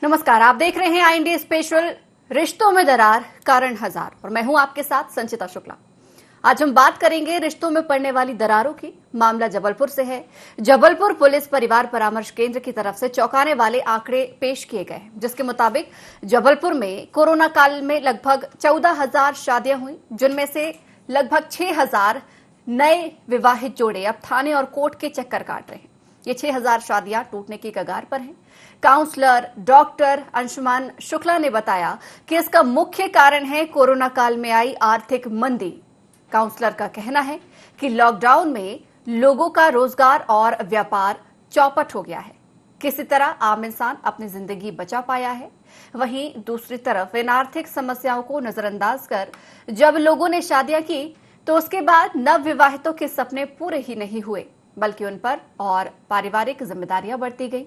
नमस्कार, आप देख रहे हैं IND स्पेशल रिश्तों में दरार कारण हजार और मैं हूं आपके साथ संचिता शुक्ला। आज हम बात करेंगे रिश्तों में पड़ने वाली दरारों की। मामला जबलपुर से है। जबलपुर पुलिस परिवार परामर्श केंद्र की तरफ से चौंकाने वाले आंकड़े पेश किए गए, जिसके मुताबिक जबलपुर में कोरोना काल में लगभग 14,000 शादियां हुई, जिनमें से लगभग 6,000 नए विवाहित जोड़े अब थाने और कोर्ट के चक्कर काट रहे हैं। ये 6,000 शादियां टूटने की कगार पर हैं। काउंसलर डॉक्टर अंशुमान शुक्ला ने बताया कि इसका मुख्य कारण है कोरोना काल में आई आर्थिक मंदी। काउंसलर का कहना है कि लॉकडाउन में लोगों का रोजगार और व्यापार चौपट हो गया है। किसी तरह आम इंसान अपनी जिंदगी बचा पाया है। वहीं दूसरी तरफ इन आर्थिक समस्याओं को नजरअंदाज कर जब लोगों ने शादियां की तो उसके बाद नव विवाहितों के सपने पूरे ही नहीं हुए, बल्कि उन पर और पारिवारिक जिम्मेदारियां बढ़ती गई।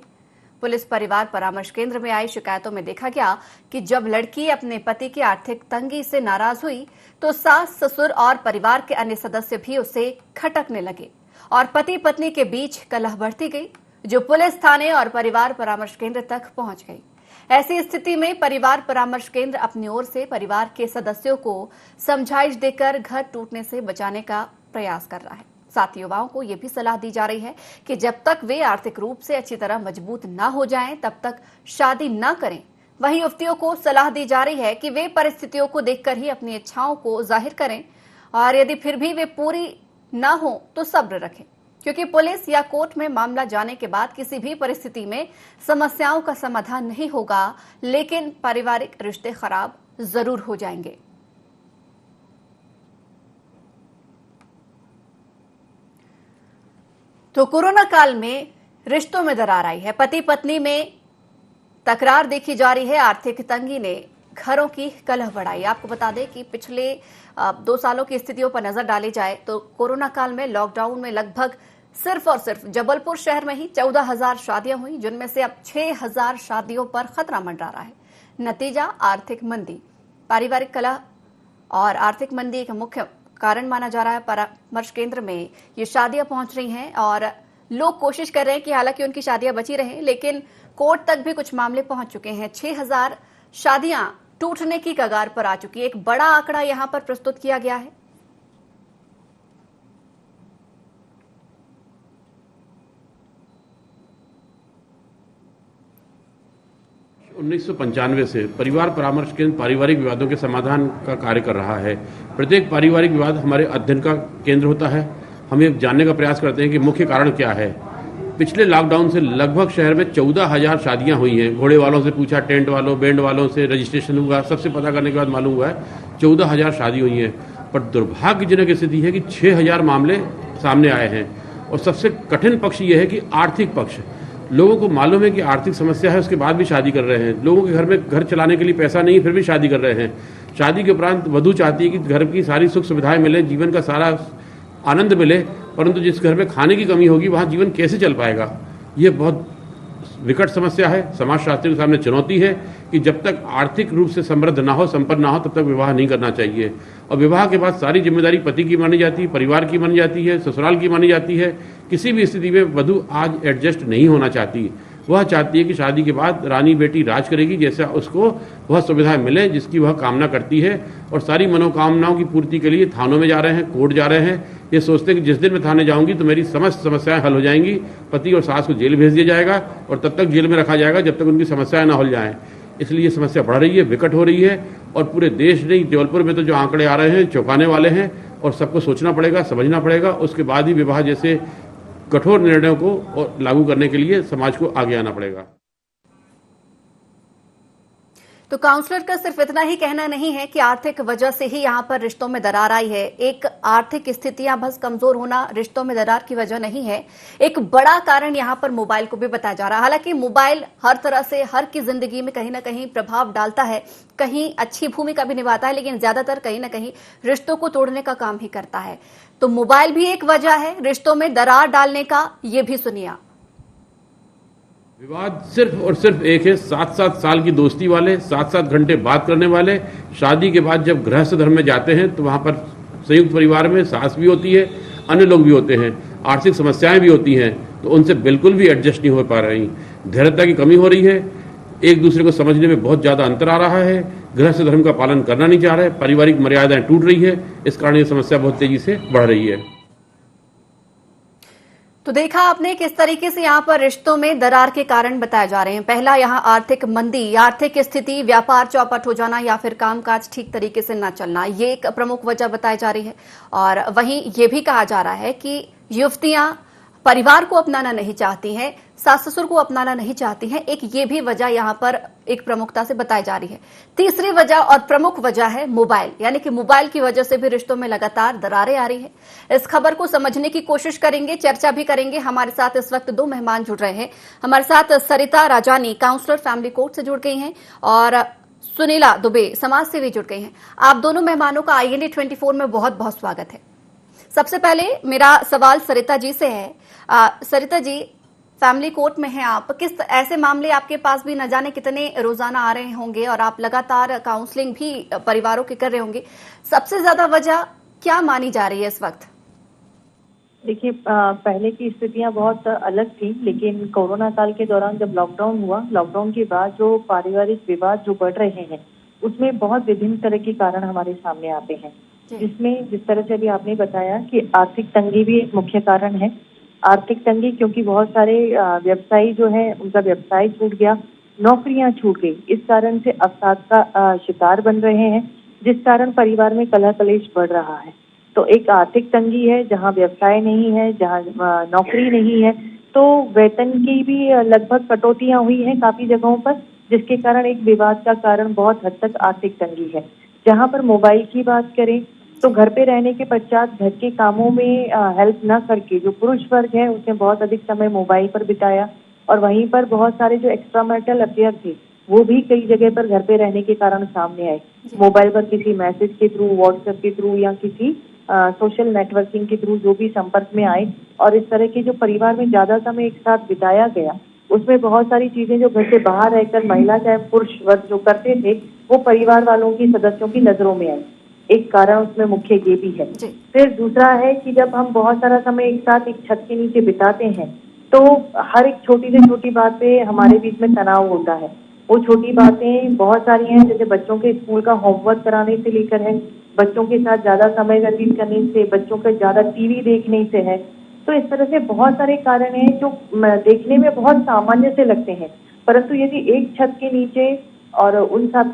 पुलिस परिवार परामर्श केंद्र में आई शिकायतों में देखा गया कि जब लड़की अपने पति की आर्थिक तंगी से नाराज हुई तो सास, ससुर और परिवार के अन्य सदस्य भी उसे खटकने लगे और पति पत्नी के बीच कलह बढ़ती गई, जो पुलिस थाने और परिवार परामर्श केंद्र तक पहुंच गई। ऐसी स्थिति में परिवार परामर्श केंद्र अपनी ओर से परिवार के सदस्यों को समझाइश देकर घर टूटने से बचाने का प्रयास कर रहा है। साथ ही युवाओं को यह भी सलाह दी जा रही है कि जब तक वे आर्थिक रूप से अच्छी तरह मजबूत न हो जाएं, तब तक शादी न करें। वहीं युवतियों को सलाह दी जा रही है कि वे परिस्थितियों को देखकर ही अपनी इच्छाओं को जाहिर करें और यदि फिर भी वे पूरी न हो तो सब्र रखें, क्योंकि पुलिस या कोर्ट में मामला जाने के बाद किसी भी परिस्थिति में समस्याओं का समाधान नहीं होगा, लेकिन पारिवारिक रिश्ते खराब जरूर हो जाएंगे। तो कोरोना काल में रिश्तों में दरार आई है। पति पत्नी में तकरार देखी जा रही है। आर्थिक तंगी ने घरों की कलह बढ़ाई। आपको बता दें कि पिछले 2 सालों की स्थितियों पर नजर डाली जाए तो कोरोना काल में लॉकडाउन में लगभग सिर्फ और सिर्फ जबलपुर शहर में ही 14,000 शादियां हुई, जिनमें से अब 6,000 शादियों पर खतरा मंडरा रहा है। नतीजा आर्थिक मंदी। पारिवारिक कलह और आर्थिक मंदी एक मुख्य कारण माना जा रहा है। परामर्श केंद्र में ये शादियां पहुंच रही हैं और लोग कोशिश कर रहे हैं कि हालांकि उनकी शादियां बची रहें, लेकिन कोर्ट तक भी कुछ मामले पहुंच चुके हैं। 6,000 शादियां टूटने की कगार पर आ चुकी है। एक बड़ा आंकड़ा यहां पर प्रस्तुत किया गया है। उन्नीस से परिवार परामर्श केंद्र पारिवारिक विवादों के समाधान का कार्य कर रहा है। प्रत्येक पारिवारिक विवाद हमारे अध्ययन का केंद्र होता है। हम ये जानने का प्रयास करते हैं कि मुख्य कारण क्या है। पिछले लॉकडाउन से लगभग शहर में 14,000 शादियां हुई हैं। घोड़े वालों से पूछा, टेंट वालों, बैंड वालों से रजिस्ट्रेशन हुआ, सबसे पता करने के बाद मालूम हुआ है 14,000 शादी हुई हैं। पर दुर्भाग्यजनक स्थिति है कि 6,000 मामले सामने आए हैं। और सबसे कठिन पक्ष ये है कि आर्थिक पक्ष। लोगों को मालूम है कि आर्थिक समस्या है, उसके बाद भी शादी कर रहे हैं। लोगों के घर में घर चलाने के लिए पैसा नहीं, फिर भी शादी कर रहे हैं। शादी के उपरांत वधू चाहती है कि घर की सारी सुख सुविधाएं मिले, जीवन का सारा आनंद मिले, परंतु जिस घर में खाने की कमी होगी वहाँ जीवन कैसे चल पाएगा। ये बहुत विकट समस्या है। समाजशास्त्रियों के सामने चुनौती है कि जब तक आर्थिक रूप से समृद्ध ना हो, संपन्न ना हो, तब तक विवाह नहीं करना चाहिए। और विवाह के बाद सारी जिम्मेदारी पति की मानी जाती है, परिवार की मानी जाती है, ससुराल की मानी जाती है। किसी भी स्थिति में वधू आज एडजस्ट नहीं होना चाहती। वह चाहती है कि शादी के बाद रानी बेटी राज करेगी, जैसा उसको वह सुविधाएं मिले जिसकी वह कामना करती है। और सारी मनोकामनाओं की पूर्ति के लिए थानों में जा रहे हैं, कोर्ट जा रहे हैं। ये सोचते हैं कि जिस दिन मैं थाने जाऊंगी तो मेरी समस्त समस्याएं हल हो जाएंगी। पति और सास को जेल भेज दिया जाएगा और तब तक जेल में रखा जाएगा जब तक उनकी समस्याएं ना हल जाएं। इसलिए ये समस्या बढ़ रही है, विकट हो रही है। और पूरे देश नहीं, जबलपुर में तो जो आंकड़े आ रहे हैं चौंकाने वाले हैं। और सबको सोचना पड़ेगा, समझना पड़ेगा, उसके बाद ही विवाह जैसे कठोर निर्णयों को लागू करने के लिए समाज को आगे आना पड़ेगा। तो काउंसलर का सिर्फ इतना ही कहना नहीं है कि आर्थिक वजह से ही यहां पर रिश्तों में दरार आई है। एक आर्थिक स्थितियां बस कमजोर होना रिश्तों में दरार की वजह नहीं है। एक बड़ा कारण यहां पर मोबाइल को भी बताया जा रहा है। हालांकि मोबाइल हर तरह से हर की जिंदगी में कहीं ना कहीं प्रभाव डालता है, कहीं अच्छी भूमिका भी निभाता है, लेकिन ज्यादातर कहीं ना कहीं रिश्तों को तोड़ने का काम ही करता है। तो मोबाइल भी एक वजह है रिश्तों में दरार डालने का। ये भी सुनिए। विवाद सिर्फ और सिर्फ एक है, 7-7 साल की दोस्ती वाले, 7-7 घंटे बात करने वाले। शादी के बाद जब गृहस्थ धर्म में जाते हैं तो वहां पर संयुक्त परिवार में सास भी होती है, अन्य लोग भी होते हैं, आर्थिक समस्याएं भी होती हैं, तो उनसे बिल्कुल भी एडजस्ट नहीं हो पा रही। धैर्यता की कमी हो रही है। एक दूसरे को समझने में बहुत ज्यादा अंतर आ रहा है, गृहस्थ धर्म का पालन करना नहीं चाह रहे, पारिवारिक मर्यादाएं टूट रही है, इस कारण ये समस्या बहुत तेजी से बढ़ रही है। तो देखा आपने किस तरीके से यहाँ पर रिश्तों में दरार के कारण बताए जा रहे हैं। पहला यहाँ आर्थिक मंदी, आर्थिक स्थिति, व्यापार चौपट हो जाना या फिर कामकाज ठीक तरीके से न चलना, ये एक प्रमुख वजह बताई जा रही है। और वहीं ये भी कहा जा रहा है कि युवतियां परिवार को अपनाना नहीं चाहती हैं, सास ससुर को अपनाना नहीं चाहती हैं। एक ये भी वजह यहाँ पर एक प्रमुखता से बताई जा रही है। तीसरी वजह और प्रमुख वजह है मोबाइल, यानी कि मोबाइल की वजह से भी रिश्तों में लगातार दरारें आ रही है। इस खबर को समझने की कोशिश करेंगे, चर्चा भी करेंगे। हमारे साथ इस वक्त दो मेहमान जुड़ रहे हैं। हमारे साथ सरिता राजानी, काउंसलर, फैमिली कोर्ट से जुड़ गई हैं, और सुनीला दुबे, समाज सेवी, जुड़ गई हैं। आप दोनों मेहमानों का INA 24 में बहुत बहुत स्वागत है। सबसे पहले मेरा सवाल सरिता जी से है। सरिता जी, फैमिली कोर्ट में हैं आप, किस ऐसे मामले आपके पास भी न जाने कितने रोजाना आ रहे होंगे और आप लगातार काउंसलिंग भी परिवारों की कर रहे होंगे। सबसे ज्यादा वजह क्या मानी जा रही है इस वक्त? देखिए, पहले की स्थितियां बहुत अलग थी, लेकिन कोरोना काल के दौरान जब लॉकडाउन हुआ, लॉकडाउन के बाद जो पारिवारिक विवाद जो बढ़ रहे हैं, उसमें बहुत विभिन्न तरह के कारण हमारे सामने आते हैं, जिसमें जिस तरह से अभी आपने बताया कि आर्थिक तंगी भी एक मुख्य कारण है। आर्थिक तंगी क्योंकि बहुत सारे व्यवसायी जो है उनका व्यवसाय छूट गया, नौकरियां छूट गई, इस कारण से अवसाद का शिकार बन रहे हैं, जिस कारण परिवार में कलह कलेश बढ़ रहा है। तो एक आर्थिक तंगी है, जहां व्यवसाय नहीं है, जहां नौकरी नहीं है, तो वेतन की भी लगभग कटौतियां हुई हैं काफी जगहों पर, जिसके कारण एक विवाद का कारण बहुत हद तक आर्थिक तंगी है। जहां पर मोबाइल की बात करें तो घर पे रहने के पश्चात घर के कामों में हेल्प न करके जो पुरुष वर्ग है उसने बहुत अधिक समय मोबाइल पर बिताया, और वहीं पर बहुत सारे जो एक्स्ट्रा मैरिटल अफेयर थे वो भी कई जगह पर घर पे रहने के कारण सामने आए। मोबाइल पर किसी मैसेज के थ्रू, व्हाट्सएप के थ्रू या किसी सोशल नेटवर्किंग के थ्रू जो भी संपर्क में आए, और इस तरह के जो परिवार में ज्यादा समय एक साथ बिताया गया, उसमें बहुत सारी चीजें जो घर से बाहर रहकर महिला चाहे पुरुष वर्ग जो करते थे वो परिवार वालों की, सदस्यों की नजरों में आई। एक कारण उसमें मुख्य ये भी है। फिर दूसरा है कि जब हम बहुत सारा समय एक साथ एक छत के नीचे बिताते हैं तो हर एक छोटी से छोटी बात पे हमारे बीच में तनाव होता है। वो छोटी बातें बहुत सारी हैं, जैसे बच्चों के स्कूल का होमवर्क कराने से लेकर है, बच्चों के साथ ज्यादा समय व्यतीत करने से, बच्चों का ज्यादा टीवी देखने से है। तो इस तरह से बहुत सारे कारण हैं जो देखने में बहुत सामान्य से लगते हैं, परंतु यदि एक छत के नीचे और उन सब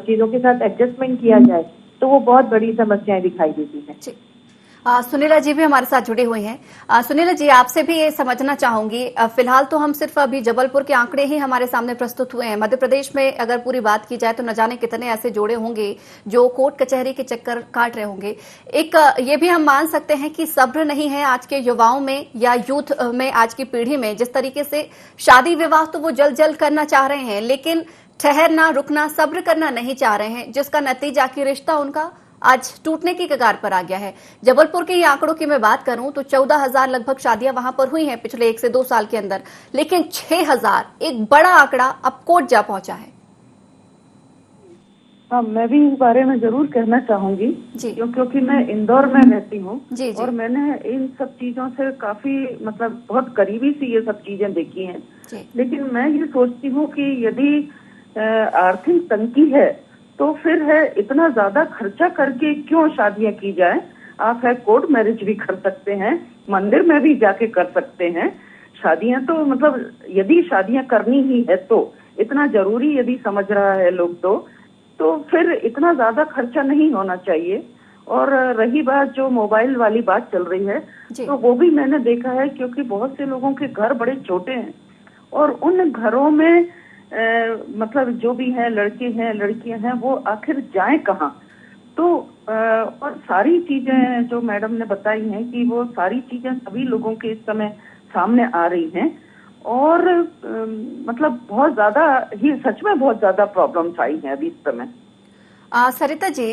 चीजों के साथ एडजस्टमेंट किया जाए तो वो बहुत बड़ी समस्याएं दिखाई देती हैं। सुनीला जी भी हमारे साथ जुड़ी हुई हैं। सुनीला जी, आपसे भी ये समझना चाहूंगी, फिलहाल तो हम सिर्फ अभी जबलपुर के आंकड़े ही हमारे सामने प्रस्तुत हुए हैं। मध्य प्रदेश में अगर पूरी बात की जाए तो न जाने कितने ऐसे जोड़े होंगे जो कोर्ट कचहरी के चक्कर काट रहे होंगे। एक ये भी हम मान सकते हैं कि सब्र नहीं है आज के युवाओं में या यूथ में, आज की पीढ़ी में। जिस तरीके से शादी विवाह तो वो जल्द जल्द करना चाह रहे हैं, लेकिन ठहरना, रुकना, सब्र करना नहीं चाह रहे हैं, जिसका नतीजा कि रिश्ता उनका आज टूटने की कगार पर आ गया है। जबलपुर के ये आंकड़ों की मैं बात करूं तो 14,000 लगभग शादियां वहां पर हुई हैं पिछले 1 से 2 साल के अंदर, लेकिन 6,000 एक बड़ा आंकड़ा अब कोर्ट जा पहुंचा है। हाँ, मैं भी इस बारे में जरूर कहना चाहूंगी क्योंकि मैं इंदौर में रहती हूँ और मैंने इन सब चीजों से काफी बहुत करीबी से ये सब चीजें देखी हैं। लेकिन मैं ये सोचती हूँ कि यदि आर्थिक तंगी है तो फिर है इतना ज्यादा खर्चा करके क्यों शादियां की जाए। आप है कोर्ट मैरिज भी कर सकते हैं, मंदिर में भी जाके कर सकते हैं शादियां। तो यदि शादियां करनी ही है तो इतना जरूरी यदि समझ रहा है लोग तो फिर इतना ज्यादा खर्चा नहीं होना चाहिए। और रही बात जो मोबाइल वाली बात चल रही है तो वो भी मैंने देखा है, क्योंकि बहुत से लोगों के घर बड़े छोटे हैं और उन घरों में जो भी है, लड़के हैं लड़कियां हैं, वो आखिर जाएं कहाँ। तो और सारी चीजें जो मैडम ने बताई हैं कि वो सारी चीजें सभी लोगों के इस समय सामने आ रही हैं और बहुत ज्यादा ही, सच में बहुत ज्यादा प्रॉब्लम्स आई हैं अभी इस समय। सरिता जी,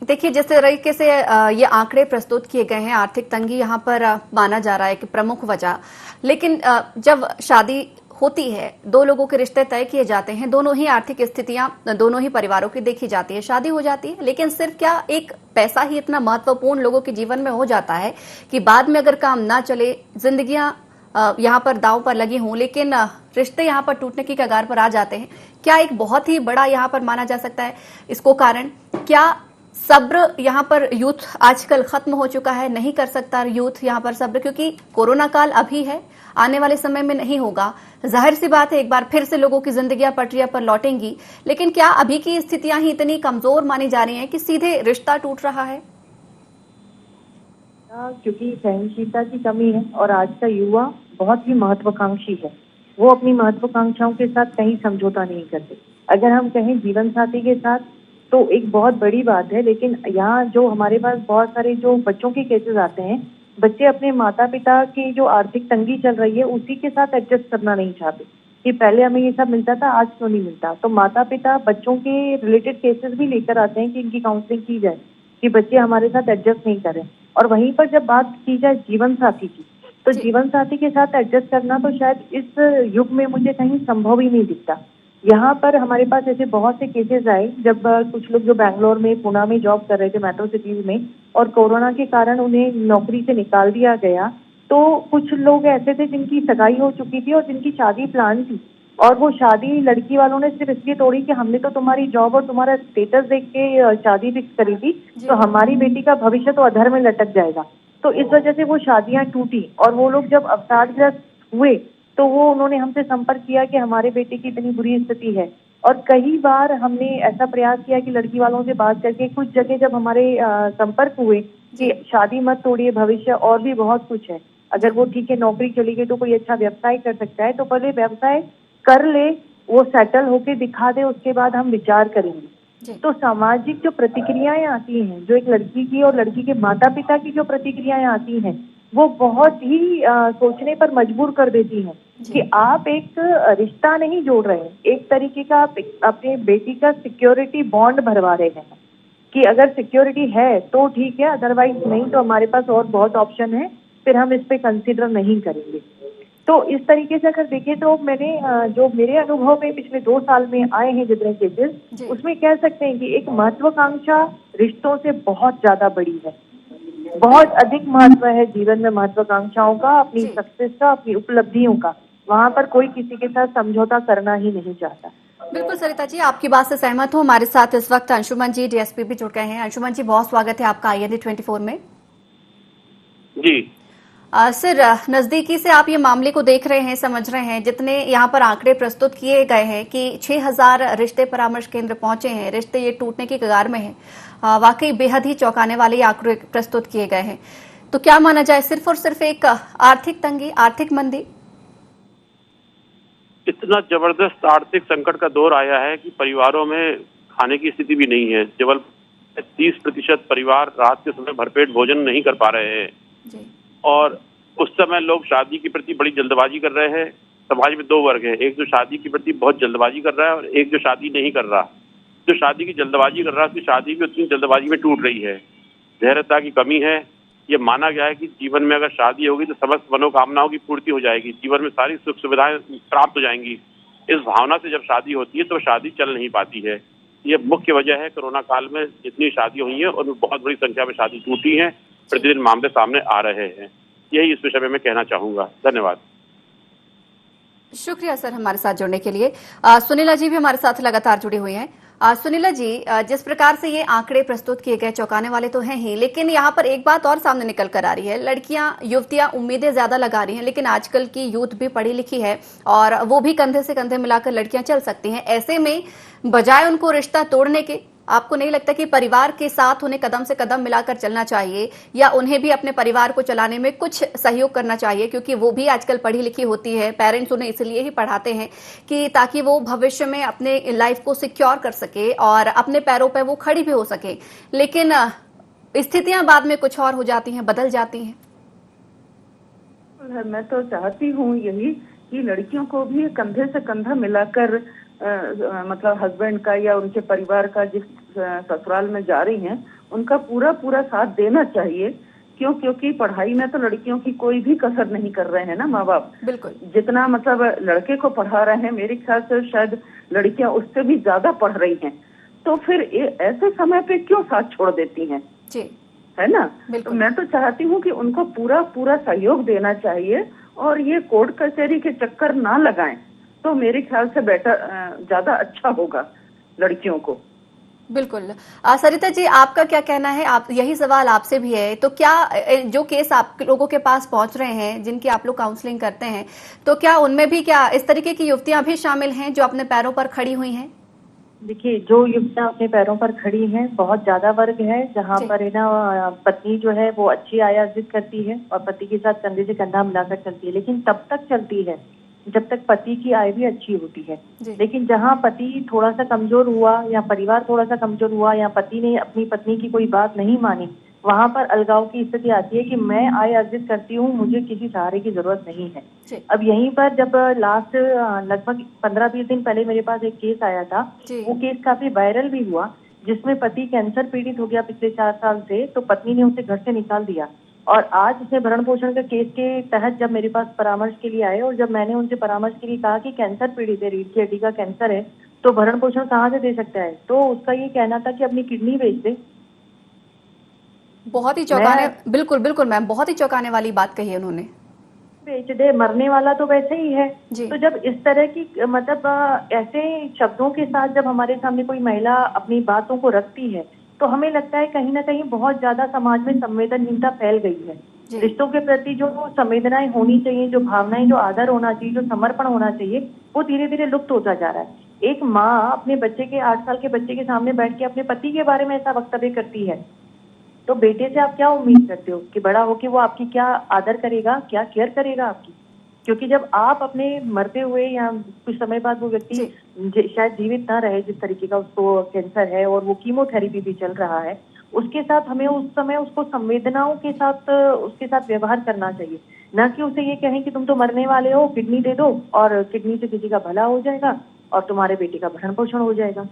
देखिए जिस तरीके से ये आंकड़े प्रस्तुत किए गए हैं, आर्थिक तंगी यहाँ पर माना जा रहा है कि प्रमुख वजह, लेकिन जब शादी होती है, दो लोगों के रिश्ते तय किए जाते हैं, दोनों ही आर्थिक स्थितियां दोनों ही परिवारों की देखी जाती है, शादी हो जाती है, लेकिन सिर्फ क्या एक पैसा ही इतना महत्वपूर्ण लोगों के जीवन में हो जाता है कि बाद में अगर काम ना चले, जिंदगियां यहाँ पर दांव पर लगी हों, लेकिन रिश्ते यहाँ पर टूटने की कगार पर आ जाते हैं। क्या एक बहुत ही बड़ा यहाँ पर माना जा सकता है इसको कारण? क्या सब्र यहाँ पर यूथ आजकल खत्म हो चुका है, नहीं कर सकता यूथ यहाँ पर सब्र, क्योंकि कोरोना काल अभी है, आने वाले समय में नहीं होगा। जाहिर सी बात है एक बार फिर से लोगों की जिंदगियां पटरियां पर लौटेंगी, लेकिन क्या अभी की स्थितियां ही इतनी कमजोर मानी जा रही हैं कि सीधे रिश्ता टूट रहा है? क्योंकि सहनशीलता की कमी है और आज का युवा बहुत ही महत्वाकांक्षी है। वो अपनी महत्वाकांक्षाओं के साथ कहीं समझौता नहीं करते। अगर हम कहें जीवन साथी के साथ तो एक बहुत बड़ी बात है, लेकिन यहाँ जो हमारे पास बहुत सारे जो बच्चों के केसेस आते हैं, बच्चे अपने माता पिता की जो आर्थिक तंगी चल रही है उसी के साथ एडजस्ट करना नहीं चाहते कि पहले हमें ये सब मिलता था, आज क्यों नहीं मिलता। तो माता पिता बच्चों के रिलेटेड केसेस भी लेकर आते हैं कि इनकी काउंसलिंग की जाए कि बच्चे हमारे साथ एडजस्ट नहीं करें। और वहीं पर जब बात की जाए जीवन साथी की, तो जीवन साथी के साथ एडजस्ट करना तो शायद इस युग में मुझे कहीं संभव ही नहीं दिखता। यहाँ पर हमारे पास ऐसे बहुत से केसेस आए जब कुछ लोग जो बैंगलोर में, पुणे में जॉब कर रहे थे, मेट्रो सिटीज में, और कोरोना के कारण उन्हें नौकरी से निकाल दिया गया। तो कुछ लोग ऐसे थे जिनकी सगाई हो चुकी थी और जिनकी शादी प्लान थी, और वो शादी लड़की वालों ने सिर्फ इसलिए तोड़ी कि हमने तो तुम्हारी जॉब और तुम्हारा स्टेटस देख के शादी फिक्स करी थी, तो हमारी बेटी का भविष्य तो अधर में लटक जाएगा। तो इस वजह से वो शादियां टूटी और वो लोग जब अवसादग्रस्त हुए तो वो उन्होंने हमसे संपर्क किया कि हमारे बेटे की इतनी बुरी स्थिति है। और कई बार हमने ऐसा प्रयास किया कि लड़की वालों से बात करके, कुछ जगह जब हमारे संपर्क हुए कि शादी मत तोड़िए, भविष्य और भी बहुत कुछ है, अगर वो ठीक है नौकरी चली गई तो कोई अच्छा व्यवसाय कर सकता है, तो पहले व्यवसाय कर ले, वो सेटल होके दिखा दे, उसके बाद हम विचार करेंगे। तो सामाजिक जो प्रतिक्रियाएं आती हैं, जो एक लड़की की और लड़की के माता पिता की जो प्रतिक्रियाएं आती हैं, वो बहुत ही सोचने पर मजबूर कर देती हैं कि आप एक रिश्ता नहीं जोड़ रहे हैं, एक तरीके का आप अपने बेटी का सिक्योरिटी बॉन्ड भरवा रहे हैं कि अगर सिक्योरिटी है तो ठीक है, अदरवाइज नहीं तो हमारे पास और बहुत ऑप्शन है, फिर हम इस पे कंसिडर नहीं करेंगे। तो इस तरीके से अगर देखें तो मैंने जो मेरे अनुभव में पिछले 2 साल में आए हैं जितने केसेस, उसमें कह सकते हैं कि एक महत्वाकांक्षा रिश्तों से बहुत ज्यादा बड़ी है, बहुत अधिक महत्व है जीवन में महत्वाकांक्षाओं का, अपनी सक्सेस का, अपनी उपलब्धियों का। वहाँ पर कोई किसी के साथ समझौता करना ही नहीं चाहता। बिल्कुल सरिता जी, आपकी बात से सहमत हूँ। हमारे साथ इस वक्त अंशुमन जी डीएसपी भी जुड़ गए हैं। अंशुमन जी, बहुत स्वागत है आपका INA 24 में। जी सर, नजदीकी से आप ये मामले को देख रहे हैं, समझ रहे हैं, जितने यहाँ पर आंकड़े प्रस्तुत किए गए हैं कि 6000 रिश्ते परामर्श केंद्र पहुंचे हैं, रिश्ते ये टूटने की कगार में हैं, वाकई बेहद ही चौंकाने वाले आंकड़े प्रस्तुत किए गए हैं। तो क्या माना जाए, सिर्फ और सिर्फ एक आर्थिक तंगी, आर्थिक मंदी? इतना जबरदस्त आर्थिक संकट का दौर आया है कि परिवारों में खाने की स्थिति भी नहीं है। केवल 30% परिवार रात के समय भरपेट भोजन नहीं कर पा रहे हैं जी। और उस समय लोग शादी के प्रति बड़ी जल्दबाजी कर रहे हैं। समाज में 2 वर्ग है, एक जो शादी के प्रति बहुत जल्दबाजी कर रहा है और एक जो शादी नहीं कर रहा। जो शादी की जल्दबाजी कर रहा है उसकी शादी भी उतनी जल्दबाजी में टूट रही है। धैर्यता की कमी है। ये माना गया है कि जीवन में अगर शादी होगी तो समस्त मनोकामनाओं की पूर्ति हो जाएगी, जीवन में सारी सुख सुविधाएं प्राप्त हो जाएंगी। इस भावना से जब शादी होती है तो शादी चल नहीं पाती है। ये मुख्य वजह है। कोरोना काल में जितनी शादी हुई है और बहुत बड़ी संख्या में शादी टूटी है, प्रतिदिन मामले सामने आ रहे हैं। यही इस विषय में मैं कहना चाहूंगा। धन्यवाद। शुक्रिया सर हमारे साथ जुड़ने के लिए। सुनीला जी भी हमारे साथ लगातार जुड़ी हुई हैं। सुनीला जी, जिस प्रकार से ये आंकड़े प्रस्तुत किए गए चौंकाने वाले तो हैं ही, लेकिन यहाँ पर एक बात और सामने निकल कर आ रही है। लड़कियां, युवतियां उम्मीदें ज्यादा लगा रही हैं, लेकिन आजकल की यूथ भी पढ़ी लिखी है और वो भी कंधे से कंधे मिलाकर लड़कियां चल सकती हैं। ऐसे में बजाय उनको रिश्ता तोड़ने के, आपको नहीं लगता कि परिवार के साथ उन्हें कदम से कदम मिलाकर चलना चाहिए, या उन्हें भी अपने परिवार को चलाने में कुछ सहयोग करना चाहिए? क्योंकि वो भी आजकल पढ़ी लिखी होती है, पेरेंट्स उन्हें इसलिए ही पढ़ाते हैं कि ताकि वो भविष्य में अपने लाइफ को सिक्योर कर सके और अपने पैरों पर वो खड़ी भी हो सके। लेकिन स्थितियां बाद में कुछ और हो जाती हैं, बदल जाती हैं। मैं तो चाहती हूँ यही कि लड़कियों को भी कंधे से कंधा मिलाकर मतलब हस्बैंड का या उनके परिवार का, जिस ससुराल में जा रही हैं, उनका पूरा पूरा साथ देना चाहिए। क्योंकि पढ़ाई में तो लड़कियों की कोई भी कसर नहीं कर रहे हैं ना माँ बाप। बिल्कुल। जितना मतलब लड़के को पढ़ा रहे हैं, मेरे ख्याल से शायद लड़कियां उससे भी ज्यादा पढ़ रही हैं। तो फिर ऐसे समय पे क्यों साथ छोड़ देती हैं? जी। है ना। तो मैं तो चाहती हूँ कि उनको पूरा पूरा सहयोग देना चाहिए और ये कोर्ट कचहरी के चक्कर ना लगाएं, तो मेरे ख्याल से बेटर ज्यादा अच्छा होगा लड़कियों को। बिल्कुल। सरिता जी, आपका क्या कहना है? आप, यही सवाल आपसे भी है, तो क्या जो केस आप लोगों के पास पहुंच रहे हैं, जिनकी आप लोग काउंसलिंग करते हैं, तो क्या उनमें भी क्या इस तरीके की युवतियां भी शामिल हैं जो अपने पैरों पर खड़ी हुई हैं? देखिए, जो युवतियां अपने पैरों पर खड़ी हैं, बहुत ज्यादा वर्ग है जहाँ पर है ना पत्नी जो है वो अच्छी आय अर्जित करती है और पति के साथ कंधे से कंधा मिलाकर चलती है, लेकिन तब तक चलती है जब तक पति की आय भी अच्छी होती है। लेकिन जहाँ पति थोड़ा सा कमजोर हुआ या परिवार थोड़ा सा कमजोर हुआ या पति ने अपनी पत्नी की कोई बात नहीं मानी, वहां पर अलगाव की स्थिति आती है कि मैं आय अर्जित करती हूँ, मुझे किसी सहारे की जरूरत नहीं है। अब यहीं पर जब लास्ट लगभग 15-20 दिन पहले मेरे पास एक केस आया था, वो केस काफी वायरल भी हुआ, जिसमें पति कैंसर पीड़ित हो गया पिछले 4 साल से, तो पत्नी ने उसे घर से निकाल दिया। और आज उसने भरण पोषण का केस के तहत जब मेरे पास परामर्श के लिए आए और जब मैंने उनसे परामर्श के लिए कहा कि कैंसर पीड़ित है, रीढ़ की हड्डी का कैंसर है, तो भरण पोषण कहाँ से दे सकता है, तो उसका ये कहना था कि अपनी किडनी बेच दे। बहुत ही चौंकाने, बिल्कुल बिल्कुल मैम, बहुत ही चौंकाने वाली बात कही है उन्होंने। बेच दे, मरने वाला तो वैसे ही है। तो जब इस तरह की मतलब ऐसे शब्दों के साथ जब हमारे सामने कोई महिला अपनी बातों को रखती है, तो हमें लगता है कहीं ना कहीं बहुत ज्यादा समाज में संवेदनहीनता फैल गई है। रिश्तों के प्रति जो संवेदनाएं होनी चाहिए, जो भावनाएं, जो आदर होना चाहिए, जो समर्पण होना चाहिए, वो धीरे धीरे लुप्त होता जा रहा है। एक माँ अपने बच्चे के 8 साल के बच्चे के सामने बैठ के अपने पति के बारे में ऐसा वक्तव्य करती है, तो बेटे से आप क्या उम्मीद करते हो कि बड़ा होके वो आपकी क्या आदर करेगा, क्या केयर करेगा आपकी? क्योंकि जब आप अपने मरते हुए या कुछ समय बाद वो व्यक्ति शायद जीवित ना रहे, जिस तरीके का उसको कैंसर है और वो कीमोथेरेपी भी चल रहा है, उसके साथ हमें उस समय उसको संवेदनाओं के साथ उसके साथ व्यवहार करना चाहिए, ना कि उसे ये कहें कि तुम तो मरने वाले हो, किडनी दे दो और किडनी से किसी का भला हो जाएगा और तुम्हारे बेटे का भरण पोषण हो जाएगा।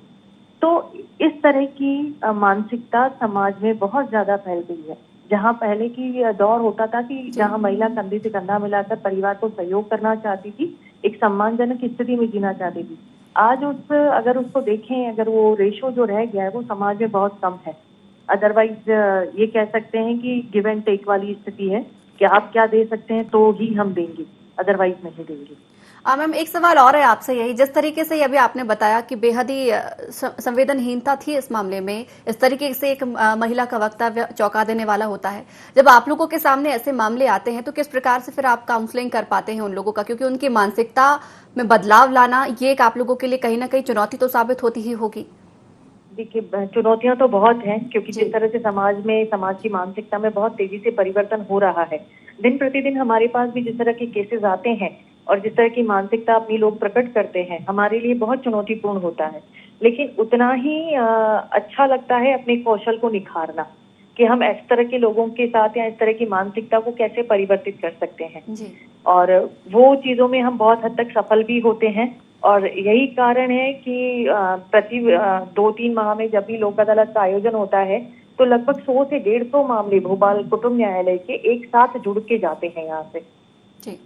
तो इस तरह की मानसिकता समाज में बहुत ज्यादा फैल गई है। जहाँ पहले की दौर होता था कि जहाँ महिला कंधे से कंधा मिलाकर परिवार को सहयोग करना चाहती थी, एक सम्मानजनक स्थिति में जीना चाहती थी, आज अगर उसको देखें, अगर वो रेशो जो रह गया है वो समाज में बहुत कम है। अदरवाइज ये कह सकते हैं कि गिव एंड टेक वाली स्थिति है कि आप क्या दे सकते हैं तो ही हम देंगे, अदरवाइज नहीं देंगे। मैम, एक सवाल और है आपसे, यही जिस तरीके से अभी आपने बताया कि बेहद ही संवेदनहीनता थी इस मामले में, इस तरीके से एक महिला का वक्तव्य चौंका देने वाला होता है। जब आप लोगों के सामने ऐसे मामले आते हैं तो किस प्रकार से फिर आप काउंसलिंग कर पाते हैं उन लोगों का, क्योंकि उनकी मानसिकता में बदलाव लाना ये एक आप लोगों के लिए कहीं ना कहीं चुनौती तो साबित होती ही होगी। देखिए, चुनौतियां तो बहुत हैं, क्योंकि जिस तरह से समाज की मानसिकता में बहुत तेजी से परिवर्तन हो रहा है, दिन प्रतिदिन हमारे पास भी जिस तरह के केसेस आते हैं और जिस तरह की मानसिकता अपनी लोग प्रकट करते हैं, हमारे लिए बहुत चुनौतीपूर्ण होता है। लेकिन उतना ही अच्छा लगता है अपने कौशल को निखारना, कि हम इस तरह के लोगों के साथ या इस तरह की मानसिकता को कैसे परिवर्तित कर सकते हैं जी। और वो चीजों में हम बहुत हद तक सफल भी होते हैं। और यही कारण है कि प्रति 2-3 माह में जब भी लोक अदालत का आयोजन होता है, तो लगभग 100 से 150 मामले भोपाल कुटुंब न्यायालय के एक साथ जुड़ के जाते हैं यहाँ से जी।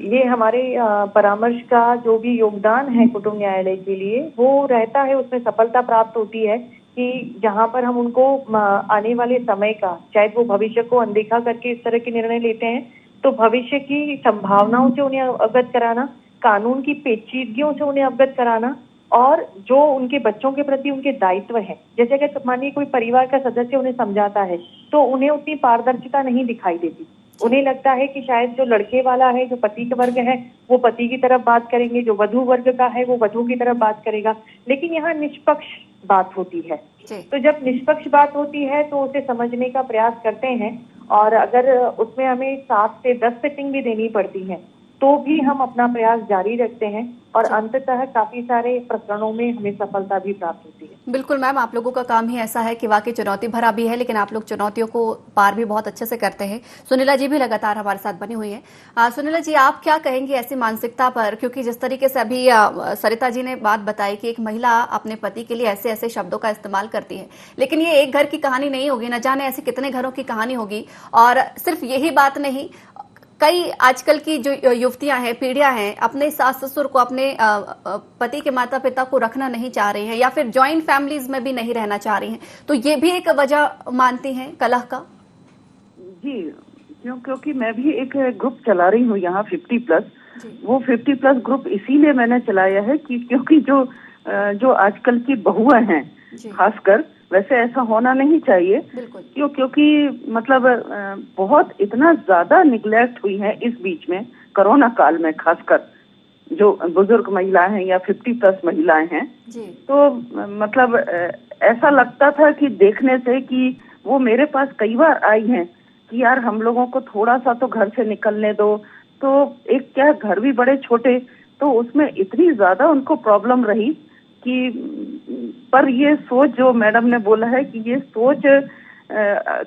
ये हमारे परामर्श का जो भी योगदान है कुटुंब न्यायालय के लिए, वो रहता है, उसमें सफलता प्राप्त होती है कि जहाँ पर हम उनको आने वाले समय का, शायद वो भविष्य को अनदेखा करके इस तरह के निर्णय लेते हैं, तो भविष्य की संभावनाओं से उन्हें अवगत कराना, कानून की पेचीदगियों से उन्हें अवगत कराना और जो उनके बच्चों के प्रति उनके दायित्व है, जैसे अगर मानिए कोई परिवार का सदस्य उन्हें समझाता है तो उन्हें उतनी पारदर्शिता नहीं दिखाई देती। उन्हें लगता है कि शायद जो लड़के वाला है, जो पति का वर्ग है, वो पति की तरफ बात करेंगे, जो वधू वर्ग का है वो वधू की तरफ बात करेगा। लेकिन यहाँ निष्पक्ष बात होती है, तो जब निष्पक्ष बात होती है तो उसे समझने का प्रयास करते हैं और अगर उसमें हमें 7 से 10 सिटिंग भी देनी पड़ती है तो भी हम अपना प्रयास जारी रखते हैं और अंततः काफी सारे प्रकरणों में हमें सफलता भी प्राप्त होती है। बिल्कुल मैम, आप लोगों का काम ही ऐसा है कि वाकई चुनौती भरा भी है, लेकिन आप लोग चुनौतियों को पार भी बहुत अच्छे से करते हैं। सुनीला जी भी लगातार हमारे साथ बनी हुई है। सुनीला जी, आप क्या कहेंगे ऐसी मानसिकता पर, क्योंकि जिस तरीके से अभी सरिता जी ने बात बताई कि एक महिला अपने पति के लिए ऐसे ऐसे शब्दों का इस्तेमाल करती है, लेकिन ये एक घर की कहानी नहीं होगी, न जाने ऐसे कितने घरों की कहानी होगी। और सिर्फ यही बात नहीं, कई आजकल की जो युवतियां हैं, पीढ़ियां हैं, अपने सास ससुर को, अपने पति के माता पिता को रखना नहीं चाह रही हैं, या फिर जॉइंट फैमिलीज में भी नहीं रहना चाह रही हैं, तो ये भी एक वजह मानती हैं कलह का? जी, क्योंकि मैं भी एक ग्रुप चला रही हूँ यहाँ 50+। वो 50+ ग्रुप इसीलिए मैंने चलाया है कि क्योंकि जो आजकल की बहुएं हैं खासकर, वैसे ऐसा होना नहीं चाहिए। क्योंकि मतलब बहुत इतना ज्यादा निगलेक्ट हुई है इस बीच में, कोरोना काल में खासकर जो बुजुर्ग महिलाएं हैं या 50+ महिलाएं हैं। तो मतलब ऐसा लगता था कि देखने से कि वो मेरे पास कई बार आई हैं कि यार हम लोगों को थोड़ा सा तो घर से निकलने दो। तो एक क्या घर भी बड़े छोटे, तो उसमें इतनी ज्यादा उनको प्रॉब्लम रही कि पर ये सोच जो मैडम ने बोला है कि ये सोच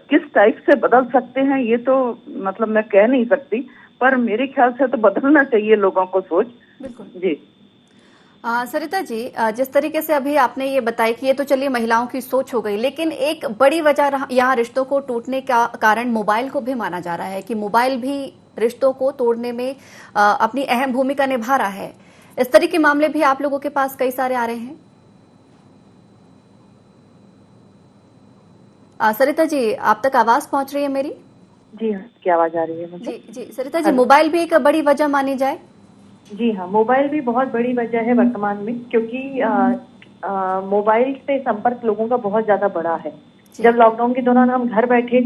किस टाइप से बदल सकते हैं, ये तो मतलब मैं कह नहीं सकती, पर मेरे ख्याल से तो बदलना चाहिए लोगों को सोच। बिल्कुल जी। सरिता जी, जिस तरीके से अभी आपने ये बताया कि ये तो चलिए महिलाओं की सोच हो गई, लेकिन एक बड़ी वजह यहाँ रिश्तों को टूटने का कारण मोबाइल को भी माना जा रहा है कि मोबाइल भी रिश्तों को तोड़ने में अपनी अहम भूमिका निभा रहा है। इस तरह के मामले भी आप लोगों के पास कई सारे आ रहे हैं। सरिता जी, आप तक आवाज पहुंच रही है मेरी? जी हाँ, क्या आवाज आ रही है मुझे? जी सरिता जी, मोबाइल भी एक बड़ी वजह मानी जाए? जी हाँ, मोबाइल भी बहुत बड़ी वजह है वर्तमान में, क्योंकि मोबाइल से संपर्क लोगों का बहुत ज्यादा बढ़ा है। जब लॉकडाउन के दौरान हम घर बैठे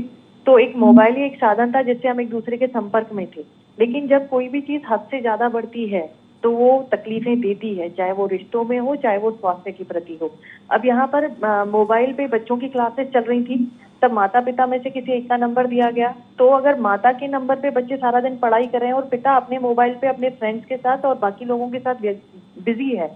तो एक मोबाइल ही एक साधन था जिससे हम एक दूसरे के संपर्क में थे। लेकिन जब कोई भी चीज हद से ज्यादा बढ़ती है तो वो तकलीफें देती है, चाहे वो रिश्तों में हो, चाहे वो स्वास्थ्य के प्रति हो। अब यहाँ पर मोबाइल पे बच्चों की क्लासेस चल रही थी, तब माता पिता में से किसी एक का नंबर दिया गया, तो अगर माता के नंबर पे बच्चे सारा दिन पढ़ाई कर रहे हैं और पिता अपने मोबाइल पे अपने फ्रेंड्स के साथ और बाकी लोगों के साथ बिजी है,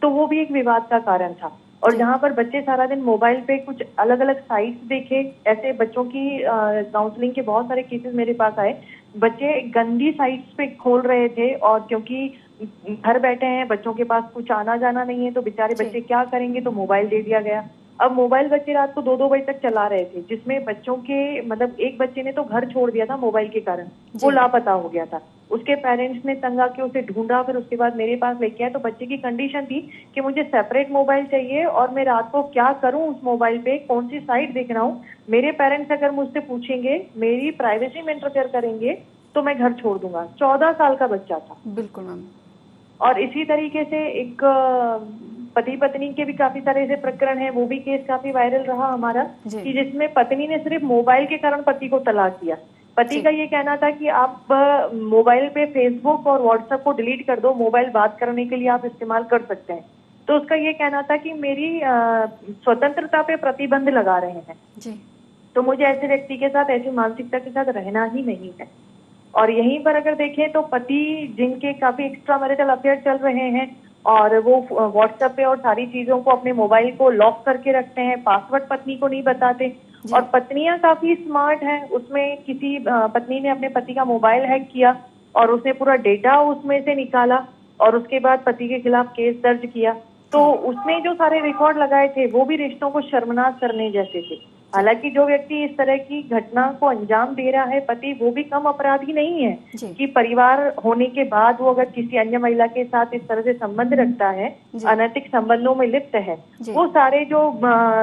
तो वो भी एक विवाद का कारण था। और जहाँ पर बच्चे सारा दिन मोबाइल पे कुछ अलग अलग साइट्स देखे, ऐसे बच्चों की काउंसलिंग के बहुत सारे केसेस मेरे पास आए। बच्चे गंदी साइट्स पे खोल रहे थे, और क्योंकि घर बैठे हैं, बच्चों के पास कुछ आना जाना नहीं है, तो बेचारे बच्चे क्या करेंगे, तो मोबाइल दे दिया गया। अब मोबाइल बच्चे रात को 2-2 बजे तक चला रहे थे, जिसमें बच्चों के मतलब एक बच्चे ने तो घर छोड़ दिया था मोबाइल के कारण, वो लापता हो गया था। उसके पेरेंट्स ने तंग आके उसे ढूंढा, फिर उसके बाद मेरे पास लेके आए। तो बच्चे की कंडीशन थी कि मुझे सेपरेट मोबाइल चाहिए और मैं रात को क्या करूं उस मोबाइल पे, कौन सी साइट देख रहा हूं, मेरे पेरेंट्स अगर मुझसे पूछेंगे, मेरी प्राइवेसी में इंटरफेयर करेंगे तो मैं घर छोड़ दूंगा। 14 साल का बच्चा था। बिल्कुल मैम। और इसी तरीके से एक पति पत्नी के भी काफी सारे ऐसे प्रकरण हैं, वो भी केस काफी वायरल रहा हमारा, कि जिसमें पत्नी ने सिर्फ मोबाइल के कारण पति को तलाक दिया। पति का ये कहना था कि आप मोबाइल पे फेसबुक और व्हाट्सएप को डिलीट कर दो, मोबाइल बात करने के लिए आप इस्तेमाल कर सकते हैं। तो उसका ये कहना था कि मेरी स्वतंत्रता पे प्रतिबंध लगा रहे हैं, तो मुझे ऐसे व्यक्ति के साथ, ऐसी मानसिकता के साथ रहना ही नहीं है। और यहीं पर अगर देखें तो पति जिनके काफी एक्स्ट्रा मैरिटल अफेयर चल रहे हैं और वो व्हाट्सएप पे और सारी चीजों को अपने मोबाइल को लॉक करके रखते हैं, पासवर्ड पत्नी को नहीं बताते। और पत्नियां काफी स्मार्ट हैं, उसमें किसी पत्नी ने अपने पति का मोबाइल हैक किया और उसने पूरा डेटा उसमें से निकाला और उसके बाद पति के खिलाफ केस दर्ज किया। तो उसने जो सारे रिकॉर्ड लगाए थे वो भी रिश्तों को शर्मनाक करने जैसे थे। हालांकि जो व्यक्ति इस तरह की घटना को अंजाम दे रहा है पति, वो भी कम अपराधी नहीं है कि परिवार होने के बाद वो अगर किसी अन्य महिला के साथ इस तरह से संबंध रखता है, अनैतिक संबंधों में लिप्त है। वो सारे जो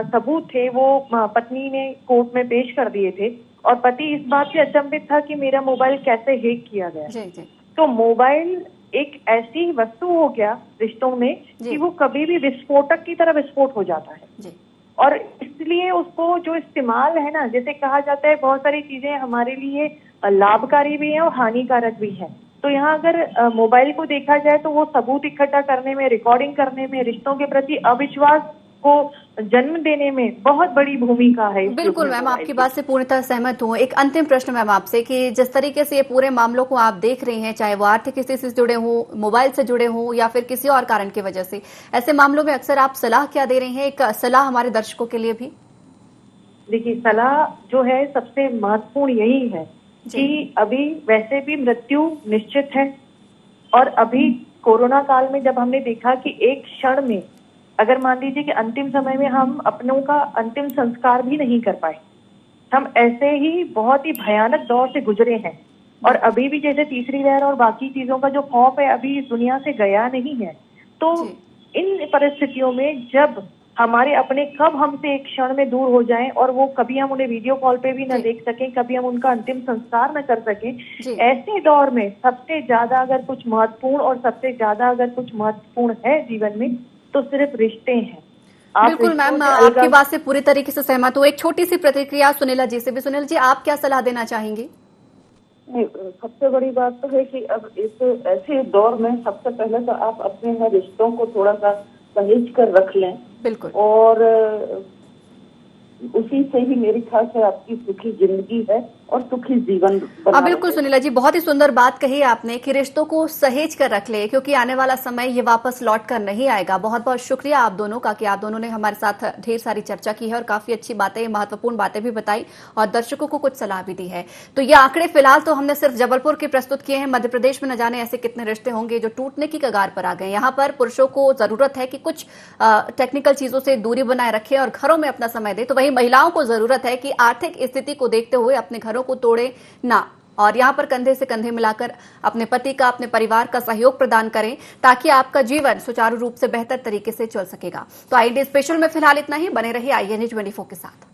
सबूत थे वो पत्नी ने कोर्ट में पेश कर दिए थे और पति इस बात से अचंभित था कि मेरा मोबाइल कैसे हैक किया गया। तो मोबाइल एक ऐसी वस्तु हो गया रिश्तों में कि वो कभी भी विस्फोटक की तरह विस्फोट हो जाता है। और इसलिए उसको जो इस्तेमाल है ना, जैसे कहा जाता है बहुत सारी चीजें हमारे लिए लाभकारी भी हैं और हानिकारक भी हैं। तो यहाँ अगर मोबाइल को देखा जाए तो वो सबूत इकट्ठा करने में, रिकॉर्डिंग करने में, रिश्तों के प्रति अविश्वास को जन्म देने में बहुत बड़ी भूमिका है। बिल्कुल मैम, आपकी बात से पूर्णतः सहमत हूँ। एक अंतिम प्रश्न मैम आपसे कि जिस तरीके से ये पूरे मामलों को आप देख रही हैं, चाहे वो आर्थिक स्थिति से जुड़े हों, मोबाइल से जुड़े हों या फिर किसी और कारण की वजह से, ऐसे मामलों में अक्सर आप सलाह क्या दे रही हैं? एक सलाह हमारे दर्शकों के लिए भी। देखिए, सलाह जो है सबसे महत्वपूर्ण यही है कि अभी वैसे भी मृत्यु निश्चित है और अभी कोरोना काल में जब हमने देखा कि एक क्षण में अगर मान लीजिए कि अंतिम समय में हम अपनों का अंतिम संस्कार भी नहीं कर पाए, हम ऐसे ही बहुत ही भयानक दौर से गुजरे हैं। और अभी भी जैसे तीसरी लहर और बाकी चीजों का जो खौफ है अभी इस दुनिया से गया नहीं है। तो इन परिस्थितियों में जब हमारे अपने कब हमसे एक क्षण में दूर हो जाएं और वो कभी हम उन्हें वीडियो कॉल पे भी न देख सकें, कभी हम उनका अंतिम संस्कार न कर सकें, ऐसे दौर में सबसे ज्यादा अगर कुछ महत्वपूर्ण और सबसे ज्यादा अगर कुछ महत्वपूर्ण है जीवन में तो सिर्फ रिश्ते हैं। बिल्कुल मैम, आपकी बात से पूरी तरीके से सहमत हूँ। एक छोटी सी प्रतिक्रिया सुनीला जी से भी। सुनीला जी, आप क्या सलाह देना चाहेंगी? सबसे बड़ी बात तो है कि अब इस ऐसे दौर में सबसे पहले तो आप अपने रिश्तों को थोड़ा सा सहेज कर रख लें। बिल्कुल। और उसी से ही मेरी ख्याल से आपकी सुखी जिंदगी है और सुखी जीवन बना। बिल्कुल सुनीला जी, बहुत ही सुंदर बात कही आपने कि रिश्तों को सहेज कर रख ले, क्योंकि आने वाला समय ये वापस लौट कर नहीं आएगा। बहुत बहुत शुक्रिया आप दोनों का कि आप दोनों ने हमारे साथ ढेर सारी चर्चा की है और काफी अच्छी बातें, महत्वपूर्ण बातें भी बताई और दर्शकों को कुछ सलाह भी दी है। तो ये आंकड़े फिलहाल तो हमने सिर्फ जबलपुर के प्रस्तुत किए हैं। मध्य प्रदेश में न जाने ऐसे कितने रिश्ते होंगे जो टूटने की कगार पर आ गए। यहाँ पर पुरुषों को जरूरत है कि कुछ टेक्निकल चीजों से दूरी बनाए रखें और घरों में अपना समय दे, तो वहीं महिलाओं को जरूरत है कि आर्थिक स्थिति को देखते हुए अपने घरों को तोड़े ना और यहां पर कंधे से कंधे मिलाकर अपने पति का, अपने परिवार का सहयोग प्रदान करें ताकि आपका जीवन सुचारू रूप से बेहतर तरीके से चल सकेगा। तो आईएनडी स्पेशल में फिलहाल इतना ही। बने रहिए IND 24 के साथ।